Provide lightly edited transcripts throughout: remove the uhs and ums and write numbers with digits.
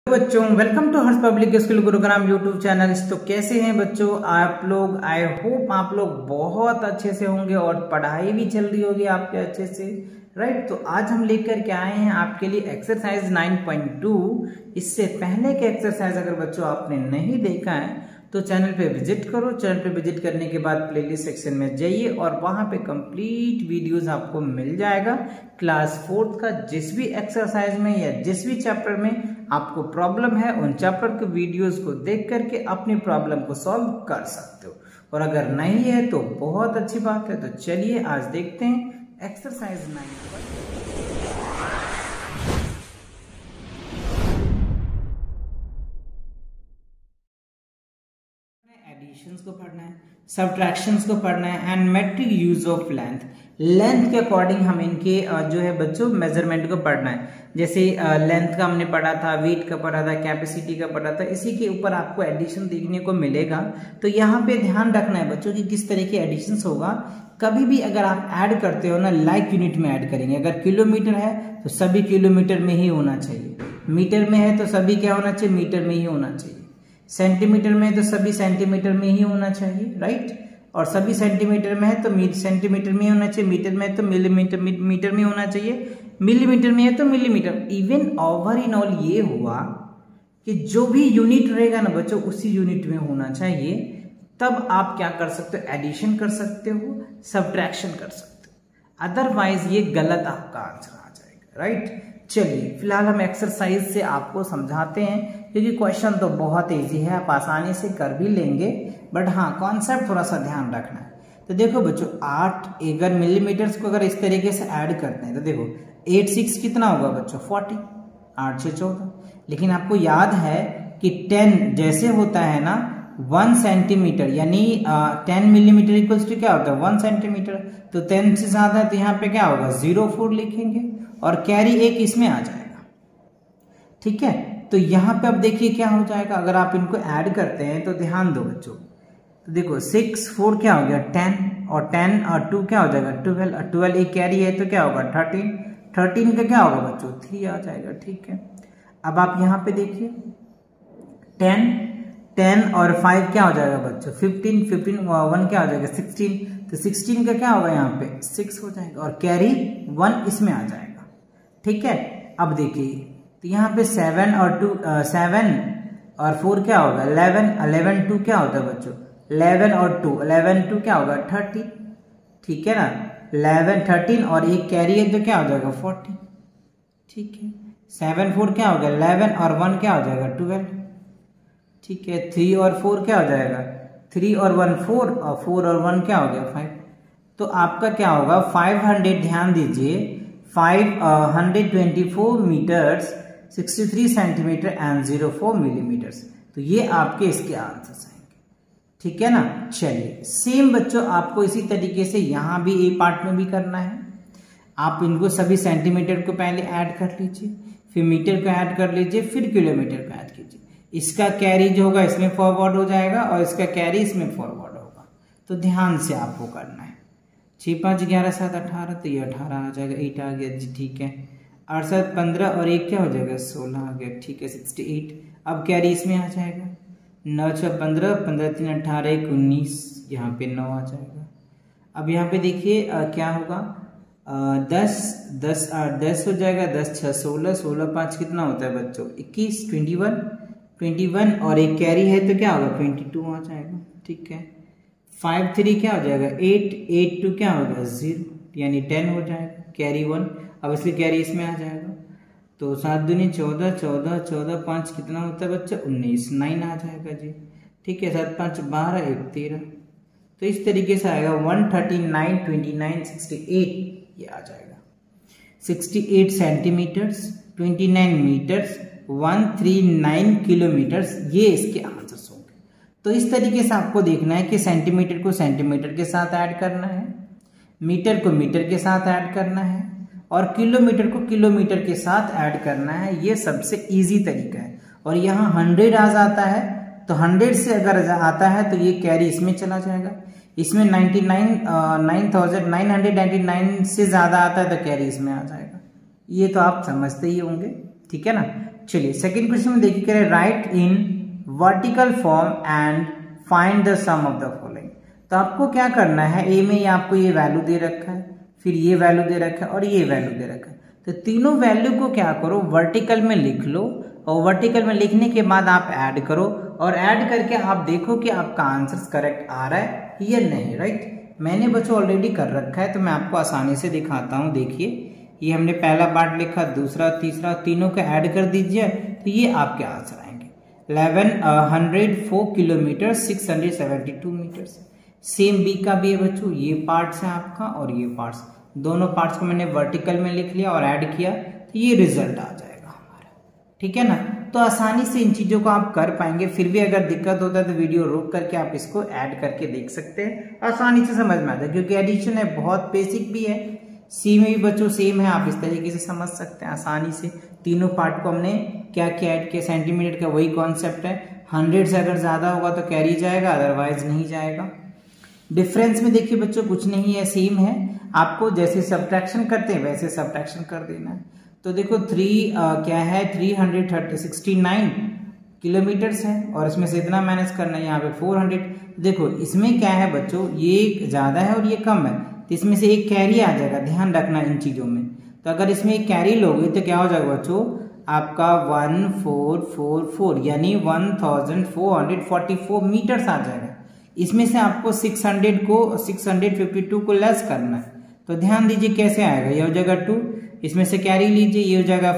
बच्चों, welcome to Harsh public school Gurugram YouTube channel. तो कैसे हैं बच्चों आप लोग? आई होप आप लोग बहुत अच्छे से होंगे और पढ़ाई भी चल रही होगी आपके अच्छे से, राइट। तो आज हम लेकर के आए हैं आपके लिए एक्सरसाइज 9.2। इससे पहले के एक्सरसाइज अगर बच्चों आपने नहीं देखा है तो चैनल पे विजिट करो। चैनल पे विजिट करने के बाद प्लेलिस्ट सेक्शन में जाइए और वहां पे कंप्लीट वीडियोस आपको मिल जाएगा। क्लास 4th का जिस भी एक्सरसाइज में या जिस भी चैप्टर में आपको प्रॉब्लम है उन चैप्टर के वीडियोस को देख करके अपनी प्रॉब्लम को सॉल्व कर सकते हो। और अगर नहीं है तो बहुत अच्छी बात है। तो चलिए आज देखते हैं एक्सरसाइज 9। एडिशंस को पढ़ना है, सब्ट्रैक्शंस को पढ़ना है and metric use of length के अकॉर्डिंग हम इनके जो है बच्चों मेजरमेंट को पढ़ना है। जैसे लेंथ का हमने पढ़ा था, वेट का पढ़ा था, कैपेसिटी का पढ़ा था, इसी के ऊपर आपको एडिशन देखने को मिलेगा। तो यहाँ पे ध्यान रखना है बच्चों कि किस तरह की एडिशंस होगा। कभी भी अगर आप ऐड करते हो ना, लाइक यूनिट में ऐड करेंगे। अगर किलोमीटर है तो सभी किलोमीटर में ही होना चाहिए, मीटर में है तो सभी क्या होना चाहिए, मीटर में ही होना चाहिए, सेंटीमीटर में है तो सभी सेंटीमीटर में ही होना चाहिए, राइट। और सभी सेंटीमीटर में है तो सेंटीमीटर में ही होना चाहिए, मीटर में है तो मिलीमीटर मीटर में होना चाहिए, मिलीमीटर में है तो millimetre. Even over in all ये हुआ कि जो भी यूनिट रहेगा ना बच्चों उसी यूनिट में होना चाहिए। तब आप क्या कर सकते हो, एडिशन कर सकते हो, सब्ट्रैक्शन कर सकते हो। अदरवाइज ये गलत आपका आंसर आ जाएगा, राइट। चलिए फिलहाल हम एक्सरसाइज से आपको समझाते हैं क्योंकि क्वेश्चन तो बहुत इजी है, आप आसानी से कर भी लेंगे, बट हाँ कॉन्सेप्ट थोड़ा सा ध्यान रखना है। तो देखो बच्चों 8 अगर मिलीमीटर्स को अगर इस तरीके से ऐड करते हैं तो देखो 8 6 कितना होगा बच्चों 40, 8 6 14। लेकिन आपको याद है कि 10 जैसे होता है ना 1 सेंटीमीटर यानी 10 मिलीमीटर इक्वल्स टू क्या होता है 1 सेंटीमीटर। तो 10 से ज्यादा है तो यहाँ पे क्या होगा 0.4 लिखेंगे और कैरी एक इसमें आ जाएगा, ठीक है। तो यहाँ पे अब देखिए क्या हो जाएगा अगर आप इनको ऐड करते हैं तो ध्यान दो बच्चों। तो देखो 6 4 क्या हो गया 10 और 10 और 2 क्या हो जाएगा 12 और 12 एक कैरी है तो क्या होगा 13, 13 का क्या होगा बच्चों 3 आ जाएगा, ठीक है। अब आप यहाँ पे देखिए 10 और 5 क्या हो जाएगा बच्चों 15, 1 क्या हो जाएगा 16, तो 16 का क्या होगा यहाँ पे 6 हो जाएगा और कैरी 1 इसमें आ जाएगा, ठीक है। अब देखिए तो यहाँ पे 7 और 4 क्या होगा 11, 11 2 क्या होता है बच्चों 11 और 2 क्या होगा 30, ठीक है ना। 11 13 और एक कैरी है तो क्या हो जाएगा 40, ठीक है। 7 4 क्या होगा 11 और 1 क्या हो जाएगा 12, ठीक है। 3 और 4 क्या हो जाएगा 3 और 1 4 और 4 और 1 क्या हो गया 5। तो आपका क्या होगा 500, ध्यान दीजिए 524 मीटर्स 63 सेंटीमीटर एंड 04 मिलीमीटर्स। तो ये आपके इसके आंसर्स आएंगे, ठीक है ना। चलिए सेम बच्चों आपको इसी तरीके से यहाँ भी ए पार्ट में भी करना है। आप इनको सभी सेंटीमीटर को पहले ऐड कर लीजिए, फिर मीटर को ऐड कर लीजिए, फिर किलोमीटर को ऐड कीजिए। इसका कैरी जो होगा इसमें फॉरवर्ड हो जाएगा और इसका कैरी इसमें फॉरवर्ड होगा। तो ध्यान से आपको करना है। 6 5 11 7 18 तो ये 18 आ जाएगा, 8 आ गया जी, ठीक है। 8 7 15 और 1 क्या हो जाएगा 16 आ गया, ठीक है 68। अब कैरी इसमें आ जाएगा 9 6 15, 15 3 18 1 19, यहाँ पे 9 आ जाएगा। अब यहाँ पे देखिए क्या होगा 10 10 8 10 हो जाएगा, 10 6 16, 16 5 कितना होता है बच्चों 21, 21 और एक कैरी है तो क्या होगा 22 आ जाएगा, ठीक है। 5 3 क्या हो जाएगा 8, 8 2 क्या होगा 0 यानी 10 हो जाएगा, कैरी 1। अब इसकी कैरी इसमें आ जाएगा तो 7 दूनी 14, 14 14 5 कितना होता है बच्चा 19, 9 आ जाएगा जी, ठीक है। 7 5 12 1 13। तो इस तरीके से आएगा 139 29 68, ये आ जाएगा 68 सेंटीमीटर्स, 29 मीटर्स, 139 किलोमीटर्स, ये इसके आंसर्स होंगे। तो इस तरीके से आपको देखना है कि सेंटीमीटर को सेंटीमीटर के साथ ऐड करना है, मीटर को मीटर के साथ ऐड करना है और किलोमीटर को किलोमीटर के साथ ऐड करना है। ये सबसे इजी तरीका है। और यहाँ 100 आ जाता है तो 100 से अगर आता है तो ये कैरी इसमें चला जाएगा। इसमें 999 से ज्यादा आता है तो कैरी इसमें आ जाएगा। ये तो आप समझते ही होंगे, ठीक है ना। चलिए सेकंड क्वेश्चन में देखिए, कह रहे right in vertical form and find the sum of the following. तो आपको क्या करना है, ए में आपको ये वैल्यू दे रखा है, फिर ये वैल्यू दे रखा है और ये वैल्यू दे रखा है। तो तीनों वैल्यू को क्या करो, वर्टिकल में लिख लो और वर्टिकल में लिखने के बाद आप ऐड करो और ऐड करके आप देखो कि आपका आंसर करेक्ट आ रहा है या नहीं, राइट। मैंने बच्चों ऑलरेडी कर रखा है तो मैं आपको आसानी से दिखाता हूँ। देखिए ये हमने पहला पार्ट लिखा, दूसरा, तीसरा, तीनों को ऐड कर दीजिए तो ये आपके आंसर आएंगे 1104 किलोमीटर 672 मीटर। सेम बी का भी है बच्चों, ये पार्ट्स है आपका और ये पार्ट्स, दोनों पार्ट्स को मैंने वर्टिकल में लिख लिया और ऐड किया तो ये रिजल्ट आ जाएगा हमारा, ठीक है ना। तो आसानी से इन चीजों को आप कर पाएंगे। फिर भी अगर दिक्कत होता है तो वीडियो रोक करके आप इसको ऐड करके देख सकते हैं, आसानी से समझ में आता है क्योंकि एडिशन है, बहुत बेसिक भी है। सी में भी बच्चों सेम है, आप इस तरीके से समझ सकते हैं आसानी से। तीनों पार्ट को हमने क्या क्या ऐड किया, सेंटीमीटर का वही कॉन्सेप्ट है। 100 से अगर ज्यादा होगा तो कैरी जाएगा, अदरवाइज नहीं जाएगा। डिफरेंस में देखिए बच्चों कुछ नहीं है, सेम है। आपको जैसे सब्ट्रैक्शन करते हैं वैसे सब्ट्रैक्शन कर देना है। तो देखो 3 है 369 किलोमीटर्स है और इसमें से इतना माइनस करना है, यहाँ पे 400। देखो इसमें क्या है बच्चों, ये ज्यादा है और ये कम है तो इसमें से एक कैरी आ जाएगा, ध्यान रखना इन चीजों में। तो अगर इसमें एक कैरी लोगे तो क्या हो जाएगा बच्चों, आपका 1444 यानी 1444 मीटर्स आ जाएगा। इसमें से आपको 652 को लेस करना है। तो ध्यान दीजिए कैसे आएगा, ये हो जाएगा 2, इसमें से कैरी लीजिए, ये हो जाएगा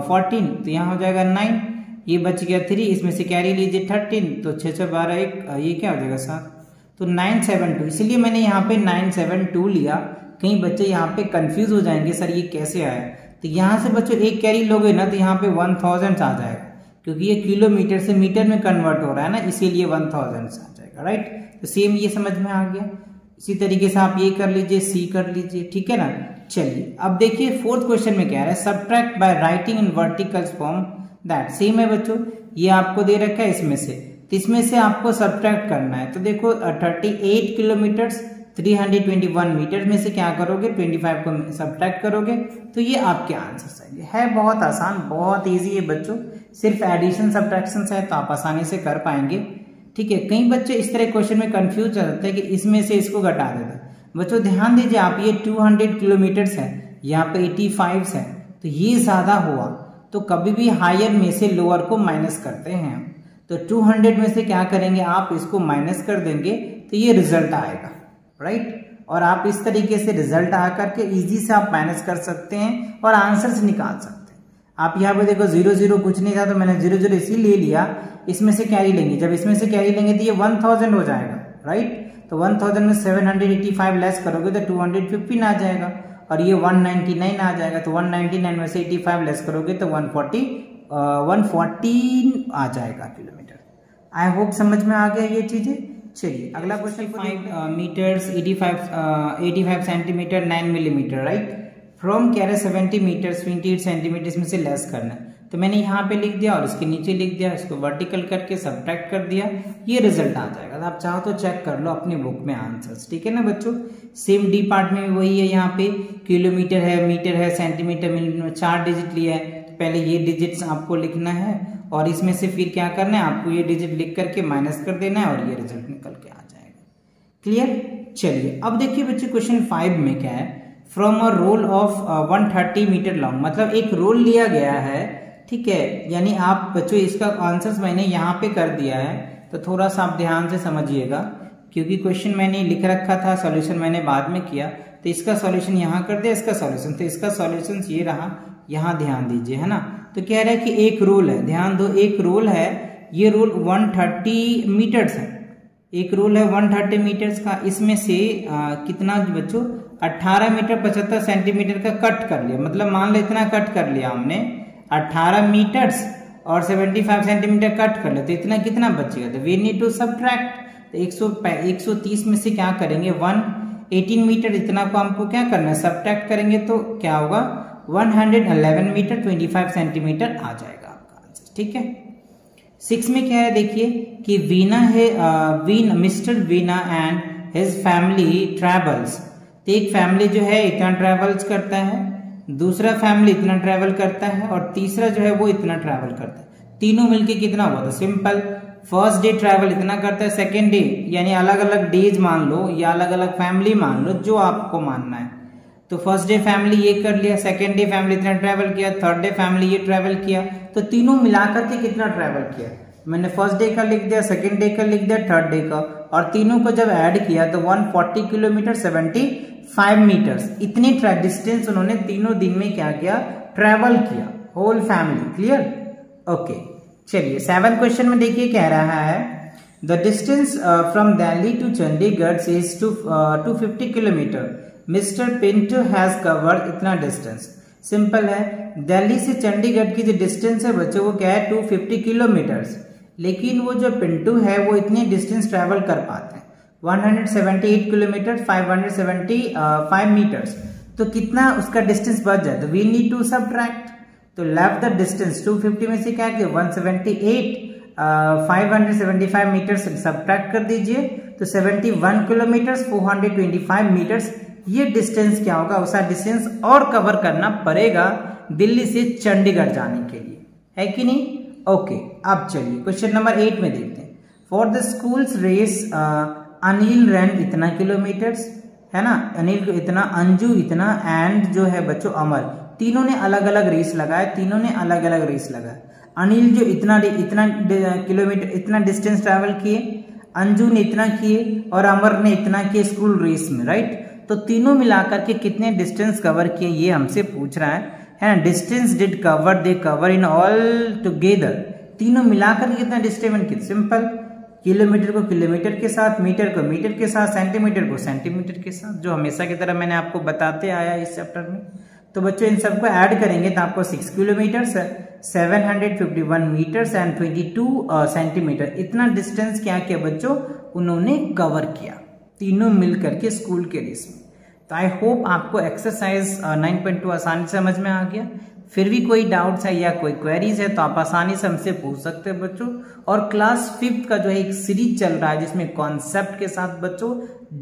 14 तो यहाँ हो जाएगा 9, ये बच गया 3, इसमें से कैरी लीजिए 13 तो 6 6 12 1, ये क्या हो जाएगा 7, तो 972। इसलिए मैंने यहाँ पे 972 लिया। कई बच्चे यहाँ पे कंफ्यूज हो जाएंगे, सर ये कैसे आया। तो यहाँ से बच्चों एक कैरी लोगे ना तो यहाँ पे 1000 आ जाएगा, क्योंकि ये किलोमीटर से मीटर में कन्वर्ट हो रहा है ना, इसीलिए 1000 आ जाएगा, राइट। तो सेम ये समझ में आ गया। इसी तरीके से आप ये कर लीजिए, सी कर लीजिए, ठीक है ना। चलिए अब देखिए फोर्थ क्वेश्चन में क्या है, subtract by writing in vertical form that. Same है बच्चों, ये आपको दे रखा है इसमें से, तो इसमें से आपको सब्ट्रैक्ट करना है। तो देखो 38 किलोमीटर 321 मीटर में से क्या करोगे, 25 को सब्ट्रैक्ट करोगे तो ये आपके आंसर आएंगे। है बहुत आसान, बहुत इजी है बच्चों, सिर्फ एडिशन सब्ट्रैक्शन है तो आप आसानी से कर पाएंगे, ठीक है। कई बच्चे इस तरह क्वेश्चन में कंफ्यूज हो जाते हैं कि इसमें से इसको घटा देता। बच्चों ध्यान दीजिए, आप ये 200 किलोमीटर है, यहाँ पे 85 है, तो ये ज्यादा हुआ तो कभी भी हायर में से लोअर को माइनस करते हैं। तो 200 में से क्या करेंगे, आप इसको माइनस कर देंगे तो ये रिजल्ट आएगा, राइट। और आप इस तरीके से रिजल्ट आ करके इजी से आप माइनस कर सकते हैं और आंसर निकाल सकते हैं। आप यहाँ पे देखो 0 कुछ नहीं था तो मैंने 0 इसीलिए लिया, इसमें से कैरी लेंगे, जब इसमें से कैरी लेंगे तो ये 1000 हो जाएगा, राइट। तो 1000 में 785 लेस करोगे तो 215 आ जाएगा और ये 199 आ जाएगा। तो 199 में से 85 लेस करोगे तो 114 आ जाएगा किलोमीटर। आई होप समझ में आ गया ये चीजें। चलिए अगला question, 5 metres 85 centimetre 9 millimetre, right. From कह रहे 70 मीटर्स 28 सेंटीमीटर, इसमें से लेस करना है। तो मैंने यहाँ पे लिख दिया और इसके नीचे लिख दिया, इसको वर्टिकल करके सब्ट्रैक्ट कर दिया, ये रिजल्ट आ जाएगा। तो आप चाहो तो चेक कर लो अपनी बुक में आंसर्स, ठीक है ना बच्चों। सेम डी पार्ट में वही है, यहाँ पे किलोमीटर है, मीटर है, सेंटीमीटर, मिलीमीटर, 4 डिजिट लिया है। तो पहले ये डिजिट्स आपको लिखना है और इसमें से फिर क्या करना है, आपको ये डिजिट लिख करके माइनस कर देना है और ये रिजल्ट निकल के आ जाएगा। क्लियर। चलिए अब देखिए बच्चे क्वेश्चन 5 में क्या है, from a roll of 130 metre long, मतलब एक रोल लिया गया है, ठीक है। यानी आप बच्चों इसका आंसर्स मैंने यहाँ पे कर दिया है, तो थोड़ा सा आप ध्यान से समझिएगा क्योंकि क्वेश्चन मैंने लिख रखा था, सॉल्यूशन मैंने बाद में किया, तो इसका सॉल्यूशन यहाँ कर दिया, इसका सॉल्यूशन, तो इसका सॉल्यूशन ये रहा, यहाँ ध्यान दीजिए, है ना। तो कह रहा है कि एक रोल है, ध्यान दो, एक रोल है, ये रोल 130 मीटर्स है, एक रोल है 130 मीटर्स का। इसमें से कितना बच्चों 18 मीटर 75 सेंटीमीटर का कट कर लिया, मतलब मान लो इतना कट कर लिया हमने 18 मीटर्स और 75 सेंटीमीटर कट कर ले, तो इतना कितना बचेगा, तो वी नीड टू सब्ट्रैक्ट। तो 130 में से क्या करेंगे 118 मीटर, इतना को हमको क्या करना है, सब्ट्रैक्ट करेंगे तो क्या होगा 111 मीटर 25 सेंटीमीटर आ जाएगा आपका आंसर, ठीक है। 6 में क्या है देखिए कि वीना है, mister Veena and his family travels, तो एक फैमिली जो है इतना ट्रेवल्स करता है दूसरा फैमिली इतना ट्रेवल करता है और तीसरा जो है वो इतना ट्रेवल करता है। तीनों मिलके कितना हुआ? तो सिंपल, फर्स्ट डे ट्रेवल इतना करता है, सेकेंड डे यानी अलग अलग डेज मान लो या अलग अलग फैमिली मान लो, जो आपको मानना है। तो फर्स्ट डे फैमिली ये कर लिया, सेकेंड डे फैमिली इतना ट्रेवल किया, थर्ड डे फैमिली ये ट्रेवल किया। तो तीनों मिलाकर के कितना ट्रेवल किया? मैंने फर्स्ट डे का लिख दिया, सेकेंड डे का लिख दिया, थर्ड डे का, और तीनों को जब ऐड किया तो 140 किलोमीटर 75 मीटर्स इतनी डिस्टेंस उन्होंने तीनों दिन में क्या किया? ट्रेवल किया, होल फैमिली। क्लियर? ओके, चलिए 7 क्वेश्चन में देखिए क्या रहा है। The distance from Delhi to Chandigarh is 250 kilometre. Mister Pintu has covered इतना डिस्टेंस। सिंपल है, दिल्ली से चंडीगढ़ की जो डिस्टेंस है बच्चों वो क्या है? 250 किलोमीटर्स। लेकिन वो जो पिंटू है वो इतनी डिस्टेंस ट्रेवल कर पाते हैं 178 किलोमीटर 575 मीटर्स। तो कितना उसका डिस्टेंस बच जाए? तो वी नीड टू सबट्रैक्ट। तो लेफ्ट द डिस्टेंस 250 में से क्या किया? 178 575 मीटर सबट्रैक्ट कर दीजिए, तो 71 किलोमीटर 425 मीटर्स ये डिस्टेंस क्या होगा? उसका डिस्टेंस और कवर करना पड़ेगा दिल्ली से चंडीगढ़ जाने के लिए, है कि नहीं? ओके, अब चलिए क्वेश्चन नंबर 8 में देखते हैं। For the schools race Anil ran इतना किलोमीटर्स, है ना, अनिल को इतना, अंजू इतना, एंड जो है बच्चों अमर, तीनों ने अलग अलग रेस लगाए, तीनों ने अलग अलग रेस लगाए। अनिल जो इतना किलोमीटर इतना डिस्टेंस ट्रैवल किए, अंजू ने इतना किए और अमर ने इतना किए स्कूल रेस में, राइट। तो तीनों मिलाकर के कितने डिस्टेंस कवर किए ये हमसे पूछ रहा है ना। Distance did cover, they cover in all together, तीनों मिलाकर के कितना डिस्टेंस किया? सिंपल, किलोमीटर को किलोमीटर के साथ, मीटर को मीटर के साथ, सेंटीमीटर को सेंटीमीटर के साथ, जो हमेशा की तरह मैंने आपको बताते आया इस चैप्टर में। तो बच्चों इन सबको ऐड करेंगे तो आपको 6 किलोमीटर 751 मीटर्स एंड 22 सेंटीमीटर इतना डिस्टेंस क्या किया बच्चों? उन्होंने कवर किया, तीनों मिलकर के स्कूल के रेस में। तो आई होप आपको एक्सरसाइज 9.2 आसानी से समझ में आ गया। फिर भी कोई डाउट्स है या कोई क्वेरीज है तो आप आसानी से हमसे पूछ सकते हैं बच्चों। और क्लास 5th का जो है एक सीरीज चल रहा है जिसमें कॉन्सेप्ट के साथ बच्चों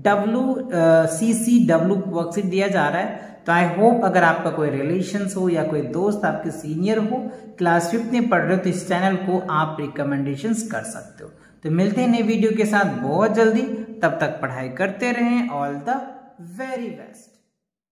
WCCW वर्कशीट दिया जा रहा है। तो आई होप अगर आपका कोई रिलेशंस हो या कोई दोस्त आपके सीनियर हो क्लास 5th में पढ़ रहे हो तो इस चैनल को आप रिकमेंडेशंस कर सकते हो। तो मिलते हैं नए वीडियो के साथ बहुत जल्दी, तब तक पढ़ाई करते रहें। All the very best.